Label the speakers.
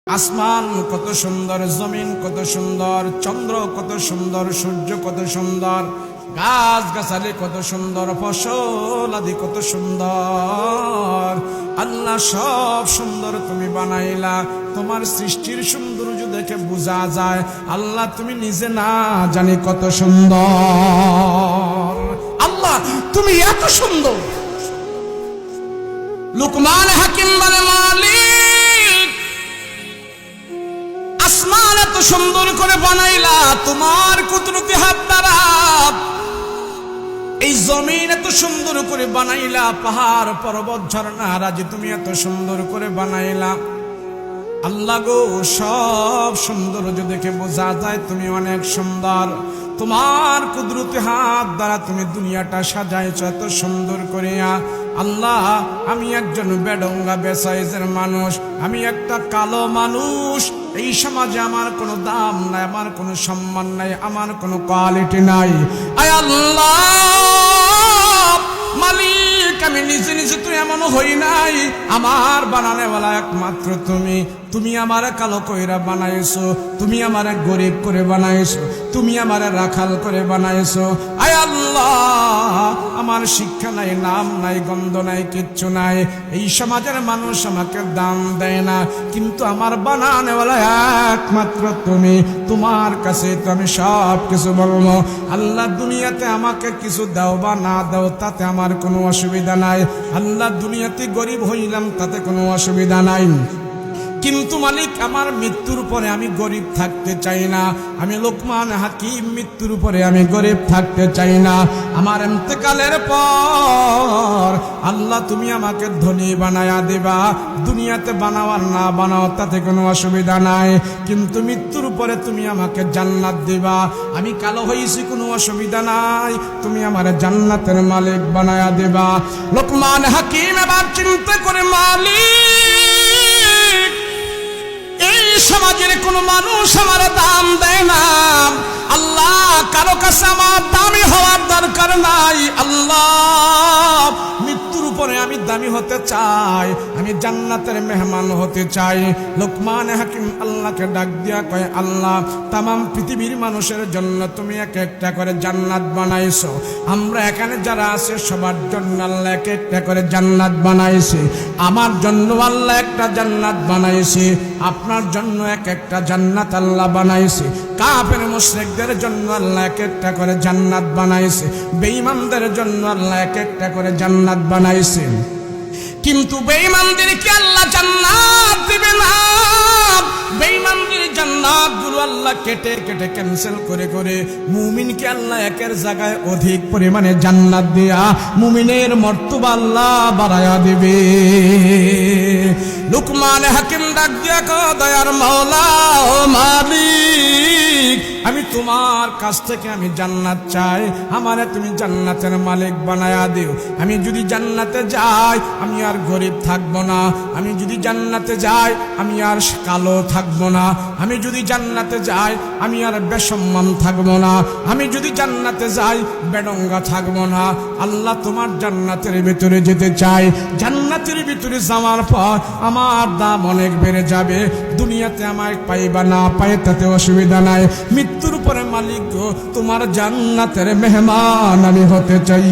Speaker 1: আসমান কত সুন্দর, জমিন কত সুন্দর, চন্দ্র কত সুন্দর, সূর্য কত সুন্দর, গাছ গাছালি কত সুন্দর, ফসল আদি কত সুন্দর। আল্লাহ সব সুন্দর তুমি বানাইলা। তোমার সৃষ্টির সৌন্দর্য দেখে বোঝা যায় আল্লাহ তুমি নিজে না জানি কত সুন্দর। আল্লাহ তুমি এত সুন্দর। লুকমান হাকিম বলে, মালিক আসমান এত সুন্দর করে বানাইলা তোমার কুদরতি হাত দ্বারা, এই জমিন এত সুন্দর করে বানাইলা, পাহাড় পর্বত ঝর্ণা রাজি তুমি এত সুন্দর করে বানাইলা। আল্লাহ গো সব সৌন্দর্য দেখে বোঝা যায় তুমি অনেক সুন্দর। তোমার কুদরতি হাত দ্বারা তুমি দুনিয়াটা সাজাইছো এত সুন্দর করিয়া। আল্লাহ আমি একজন বেডঙ্গা বেসাইজের মানুষ, আমি একটা কালো মানুষ, এই সমাজে আমার কোনো দাম নাই, আমার কোনো সম্মান নাই, আমার কোনো কোয়ালিটি নাই। আয় আল্লাহ মালিক, আমি নিজে নিজে তো এমন হই নাই, আমার বানানেওয়ালা একমাত্র তুমি। তুমি আমারে কালো কইরা বানাইছো, তুমি আমারে গরিব করে বানাইছো, তুমি আমারে রাখাল করে বানাইছো। আয় আল্লাহ আমার শিক্ষা নাই, নাম নাই, গন্ধ নাই, কিচ্ছু নাই, এই সমাজের মানুষ আমাকে দাম দেয় না, কিন্তু আমার বানানেওয়ালা একমাত্র তুমি। তোমার কাছে তো আমি সব কিছু বলবো। আল্লাহ দুনিয়াতে আমাকে কিছু দাও বা না দাও তাতে আমার কোনো অসুবিধা নাই। আল্লাহ দুনিয়াতে গরিব হইলাম তাতে কোনো অসুবিধা নাই, কিন্তু মালিক আমার মৃত্যুর পরে আমি গরিব থাকতে চাই না। আমি লোকমান হাকিম মৃত্যুর পরে আমি গরিব থাকতে চাই না। আমার ইন্তেকালের পর আল্লাহ তুমি আমাকে ধনী বানায়া দিবা। দুনিয়াতে বানাওয়ার না বানাও তাতে কোনো অসুবিধা নাই, কিন্তু মৃত্যুর পরে তুমি আমাকে জান্নাত দিবা। আমি কালো হয়েছি কোনো অসুবিধা নাই, তুমি আমার জান্নাতের মালিক বানায়া দিবা। লোকমান হাকিম এবার চিন্তা করে, মালিক এই সমাজের কোন মানুষ আমার দাম দেয় না। আল্লাহ কারো কাছে আমার দামি হওয়ার দরকার নাই। আল্লাহ মৃত্যুর উপরে আমি দামি হতে চাই, আমি জান্নাতের মেহমান হতে চাই। লোকমান হাকিম আল্লাহকে ডাক দিয়া কয়, আল্লাহ তামাম পৃথিবীর মানুষের জন্য তুমি এক একটা করে জান্নাত বানাইছো। আমরা এখানে যারা আছে সবার জন্য আল্লাহ এক একটা করে জান্নাত বানাইছে। আমার জন্য আল্লাহ একটা জান্নাত বানাইছে, আপনার জন্য এক একটা জান্নাত আল্লাহ বানাইছে। কাফের মুশরিকদের জন্য আল্লাহ এক একটা করে জান্নাত বানাইছে, বেঈমানদের জন্য আল্লাহ এক একটা করে জান্নাত বানাইছে। কিন্তু বেঈমানদেরকে আল্লাহ জান্নাত দিবে না। বেঈমানদের জান্নাতগুলো আল্লাহ কেটে কেটে ক্যান্সেল করে করে মুমিনকে আল্লাহ একের জায়গায় অধিক পরিমাণে জান্নাত দিয়া মুমিনের মর্তবা আল্লাহ বাড়ায়া দিবে। লুকমান হাকিম ডাক দিয়া কয়, দয়ার মাওলা ও মালিক, আমি তোমার কাছ থেকে আমি জান্নাত চাই, আমারে তুমি জান্নাতের মালিক বানায়া দিও। আমি যদি জান্নাতে যাই আমি আর গরিব থাকবো না, আমি যদি জান্নাতে যাই আমি আর কালো থাকবো না, আমি যদি জান্নাতে যাই আমি আর বেসম্মান থাকবো না, আমি যদি জান্নাতে যাই বেডঙ্গা থাকবো না। আল্লাহ তোমার জান্নাতের ভিতরে যেতে চাই। জান্নাতের ভিতরে যাওয়ার পর আমার দাম অনেক বেড়ে যাবে। দুনিয়াতে আমায় পাইবা না পাই তাতে অসুবিধা নাই, মৃত্যুর পরে মালিক গো তোমার জান্নাতের মেহমান আমি হতে চাই।